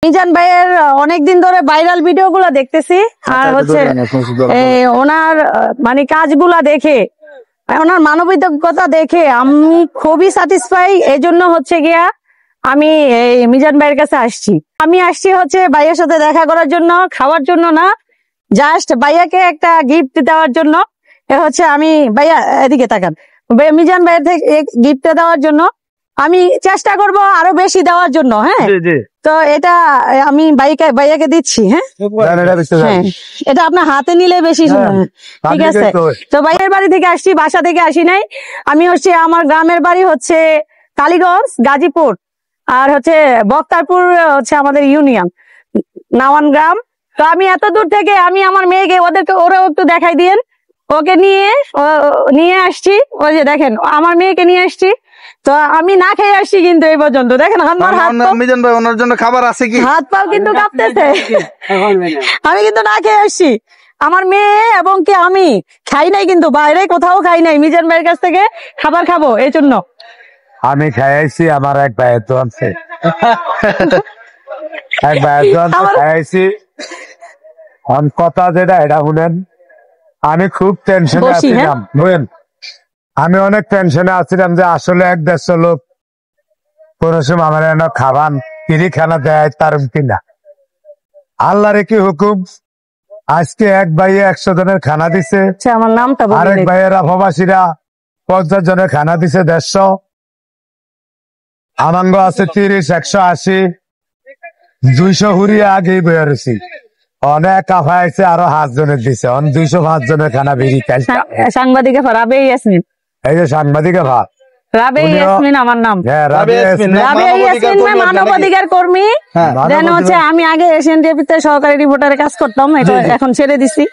মিজান ভাইয়ের অনেকদিন ধরে ভাইরাল ভিডিও গুলা দেখতেছি আর হচ্ছে ওনার মানে কাজগুলা দেখে ওনার মানবিকতা দেখে আমি খুবই স্যাটিসফাই। এই জন্য হচ্ছে গিয়া আমি এই মিজান ভাইয়ের কাছে আসছি। আমি আসছি হচ্ছে ভাইয়ের সাথে দেখা করার জন্য, খাওয়ার জন্য না, জাস্ট ভাইয়াকে একটা গিফট দেওয়ার জন্য। হচ্ছে আমি ভাইয়া এদিকে তাকান, মিজান ভাইয়ের থেকে গিফট দেওয়ার জন্য আমি চেষ্টা করব আরো বেশি দেওয়ার জন্য। হ্যাঁ, তো এটা আমি ভাইয়াকে দিচ্ছি। হ্যাঁ, এটা আপনার হাতে নিলে বেশি ঠিক আছে। তো ভাইয়ের বাড়ি থেকে আসছি, বাসা থেকে আসি নাই। আমি হচ্ছে আমার গ্রামের বাড়ি হচ্ছে কালীগঞ্জ, গাজীপুর, আর হচ্ছে বক্তারপুর হচ্ছে আমাদের ইউনিয়ন নাওয়ান গ্রাম। তো আমি এত দূর থেকে আমি আমার মেয়েকে ওরাও একটু দেখাই দিয়েন, ওকে নিয়ে আসছি। ওই যে দেখেন আমার মেয়েকে নিয়ে আসছি। তো আমি না খেয়ে আসছি কিন্তু এই পর্যন্ত দেখেন আমার মিজান ভাই ওনার জন্য খাবার আছে কি? হাত পাও কিন্তু কাঁপতেছে। আমি কিন্তু না খেয়ে আসছি। আমার মেয়ে এবং কি আমি খাই নাই, কিন্তু বাইরে কোথাও খাই নাই, মিজান ভাইয়ের কাছ থেকে খাবার খাবো এই জন্য আমি খাইছি। আমার এক ভাইয়ের তো আছে, এক ভাইয়ের তো খাইছি। কথা যেটা এটা শুনেন, আমি খুব টেনশনে আছিলাম বুঝলেন। আমি অনেক টেনশনে আছিলাম যে আসলে এক দেশের লোক কোন সময় আমার খাবার কিরি খানা দেয় তার কিনা। আল্লাহর কি হুকুম, আজকে এক ভাইয়ে 100 জনের খানা দিছে, আমার নামটা আরেক ভাইয়েরা প্রবাসীরা 50 জনের খানা দিছে 150। আমাঙ্গ আছে 30, 180, 200 হুড়িয়ে আগেই বেরোছি। অনেক কাফা আছে আরো 5 জনের দিছে, 205 জনের খানা বেরিয়ে খাইছে। সাংবাদিকে রাবেয়া ইয়াসমিন, এই যে সাংবাদিকে ভাব রাবেয়া ইয়াসমিন আমার নাম। রাবেয়া ইয়াসমিন মানবাধিকার কর্মী। দেন হচ্ছে আমি আগে এশিয়ান টিভিতে সহকারী রিপোর্টারে কাজ করতাম, এখন ছেড়ে দিছি,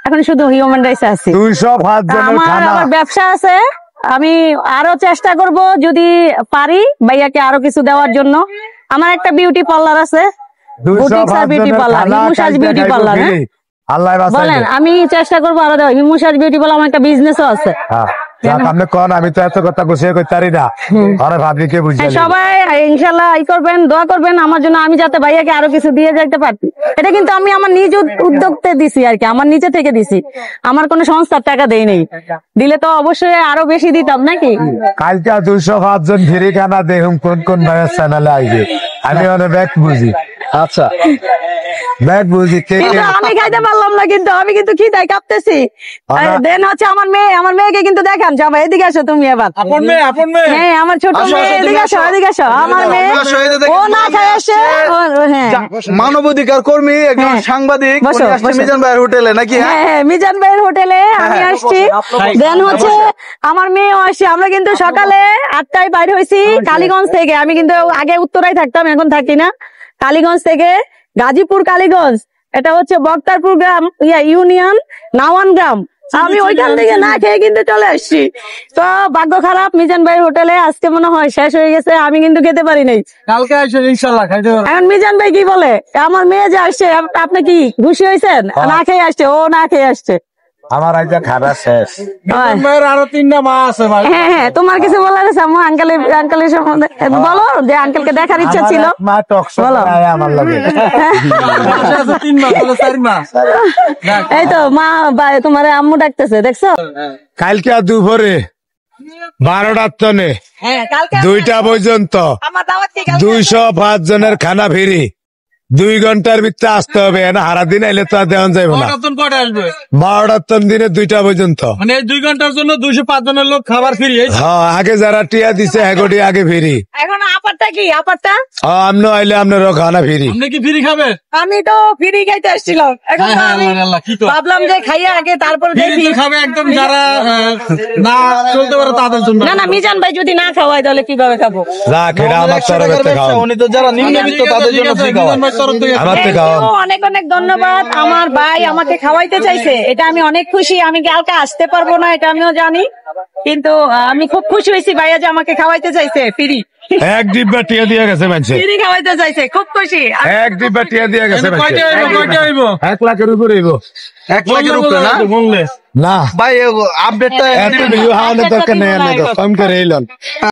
এখন শুধু হিউম্যান রাইটস আছি। 205 জনের খানা। আমার ব্যবসা আছে, আমি আরো চেষ্টা করব যদি পারি ভাইয়াকে আরো কিছু দেওয়ার জন্য। আমার একটা বিউটি পার্লার আছে, বিউটি পার্লার, হিমুসাজ বিউটি পার্লার। বলেন আমি চেষ্টা করবো আরো দেওয়া। হিমুসাজ বিউটি পার্লার আমার একটা বিজনেসও আছে। আপনি কোন, আমি তো এত কথা গুছিয়ে কই তারি না। আরে ভাবি কে বুঝাই, সবাই ইনশাআল্লাহ ই করবেন, দোয়া করবেন আমার জন্য, আমি যাতে ভাইয়াকে আরো কিছু দিয়ে যেতে পারি। এটা কিন্তু আমি আমার নিজ উদ্যোগতে দিছি আর কি, আমার নিচে থেকে দিছি, আমার কোনো সংস্থার টাকা দেই নেই। দিলে তো অবশ্যই আরো বেশি দিতাম নাকি। কালকে 205 জন ফ্রি খানা দেখুন কোন কোন ভাইয়ের চ্যানেলে আইবে। আমি অনেক ব্যাগ বুঝি। আচ্ছা ব্যাগ বুঝি, আমি খাইতে পারলাম না, কিন্তু আমি কিন্তু খিদায় কাঁপতেছি। দেন হচ্ছে আমার মেয়েকে কিন্তু দেখান। জামাই এদিকে আসো তুমি এবার। হ্যাঁ আমার ছোট মেয়ে, এদিকে আসো, এদিকে আসো। আমার মেয়ে ও না খাই আসে। হ্যাঁ মানবাধিকার কর্মী, একজন সাংবাদিক মিজান ভাইয়ের হোটেলে নাকি? হ্যাঁ মিজান ভাইয়ের হোটেলে আমি আসছি। দেন হচ্ছে আমার মেয়েও আসছে। আমরা কিন্তু সকালে 8টায় বাইর হয়েছি কালীগঞ্জ থেকে। আমি কিন্তু আগে উত্তরায় থাকতাম, এখন থাকি না। কালীগঞ্জ থেকে গাজীপুর কালীগঞ্জ, এটা হচ্ছে বক্তারপুর গ্রাম ইউনিয়ন নাওয়ান গ্রাম। আমি ওইখান থেকে না খেয়ে কিন্তু চলে আসছি। তো ভাগ্য খারাপ, মিজান ভাইয়ের হোটেলে আজকে মনে হয় শেষ হয়ে গেছে, আমি কিন্তু খেতে পারি নাই। কালকে আসে ইনশাআল্লাহ খাইতে পারবেন। এখন মিজান ভাই কি বলে, আমার মেয়ে যে আসছে, আপনি কি খুশি হয়েছেন? না খেয়ে আসছে, ও না খেয়ে আসছে। আমার আজকে খানা শেষ। আরো 3টা মা আছে। হ্যাঁ হ্যাঁ, তোমার কিছু বলার আছে আঙ্কেলের সম্বন্ধে বলো, যে আঙ্কেলকে দেখার ইচ্ছা ছিল। বলো। এই তো মা তোমার আম্মু ডাকতেছে, দেখছো? কালকে দুপুরে 12টার টনে 2টা পর্যন্ত 205 জনের খানা ফিরি। 2 ঘন্টার ভিতরে আসতে হবে, না হারা দিন এলে তো আর দেওয়া যাবে না। 12টার টন দিনে 2টা পর্যন্ত, মানে 2 ঘন্টার জন্য 205 জনের লোক খাবার ফ্রি। হ্যাঁ আগে যারা টিয়া দিছে হেগোটি আগে ফিরি। এখন আপারটা কি? আপারটা আমনো আইলে আপনারও খানা ফিরি। আপনি কি ফ্রি খাবেন? আমি তো ফ্রি খাইতে আসছিলাম, এখন ভাবলাম যে খাইয়া আগে তারপরে দেখি খাবে। একদম যারা না চলতে পারে তাদের জন্য। না না, মিজান ভাই যদি না খাওয়াই তাহলে কিভাবে খাবো? আমার তরফে খাওয়া, উনি তো যারা নিম্নবিত্ত তাদের জন্য ফ্রি খাওয়া। অনেক অনেক ধন্যবাদ। আমার ভাই আমাকে খাওয়াইতে চাইছে, এটা আমি অনেক খুশি। আমি কালকে আসতে পারবো না এটা আমিও জানি, কিন্তু আমি খুব খুশি হয়েছি ভাইয়া যে আমাকে খাওয়াইতে চাইছে ফ্রি। 1 ডিব্বা টিয়া দিয়ে গেছে মানুষ, ফ্রি খাওয়াইতে চাইছে, খুব খুশি। 1 ডিব্বা টিয়া দিয়ে গেছে। 1 লাখের উপরে হইব। 1 লাখের উপরে না বললে না ভাই, আপডেটটা এত ভিডিও হাওয়ানোর দরকার নেই, কম করে এলেন।